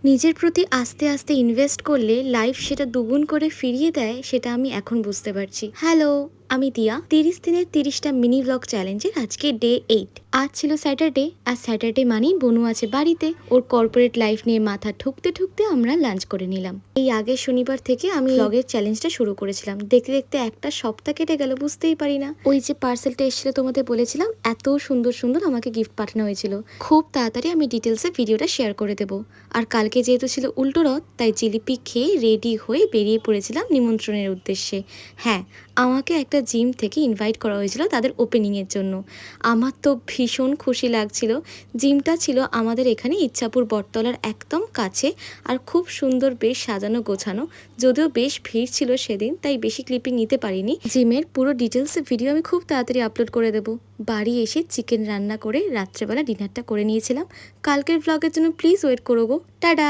নিজের প্রতি আস্তে আস্তে ইনভেস্ট করলে লাইফ সেটা দুগুণ করে ফিরিয়ে দেয়, সেটা আমি এখন বুঝতে পারছি। হ্যালো, আমি দিয়া। 30 দিনের 30টা মিনি ব্লগ চ্যালেঞ্জের আজকে ডে 8। আজ ছিল স্যাটারডে, আর স্যাটারডে মানেই বনু আছে বাড়িতে। ওর কর্পোরেট লাইফ নিয়ে মাথা ঠুকতে ঠুকতে আমরা লাঞ্চ করে নিলাম। এই আগের শনিবার থেকে আমি ব্লগের চ্যালেঞ্জটা শুরু করেছিলাম। দেখতে দেখতে একটা সপ্তাহ কেটে গেল, বুঝতেই পারি না। ওই যে পার্সেলটা এসেছিল, তোমাদের বলেছিলাম এত সুন্দর সুন্দর আমাকে গিফট পাঠানো হয়েছিল। খুব তাড়াতাড়ি আমি ডিটেলসে ভিডিওটা শেয়ার করে দেবো। আর কালকে যেহেতু ছিল উল্টো রথ, তাই জিলিপি খেয়ে রেডি হয়ে বেরিয়ে পড়েছিলাম নিমন্ত্রণের উদ্দেশ্যে। হ্যাঁ, আমাকে একটা জিম থেকে ইনভাইট করা হয়েছিল তাদের ওপেনিংয়ের জন্য। আমার তো ভীষণ খুশি লাগছিল। জিমটা ছিল আমাদের এখানে ইচ্ছাপুর বটতলার একদম কাছে, আর খুব সুন্দর, বেশ সাজানো গোছানো। যদিও বেশ ভিড় ছিল সেদিন, তাই বেশি ক্লিপিং নিতে পারিনি। জিমের পুরো ডিটেলসে ভিডিও আমি খুব তাড়াতাড়ি আপলোড করে দেবো। বাড়ি এসে চিকেন রান্না করে রাত্রেবেলা ডিনারটা করে নিয়েছিলাম। কালকের ব্লগের জন্য প্লিজ ওয়েট করো গো। টাটা।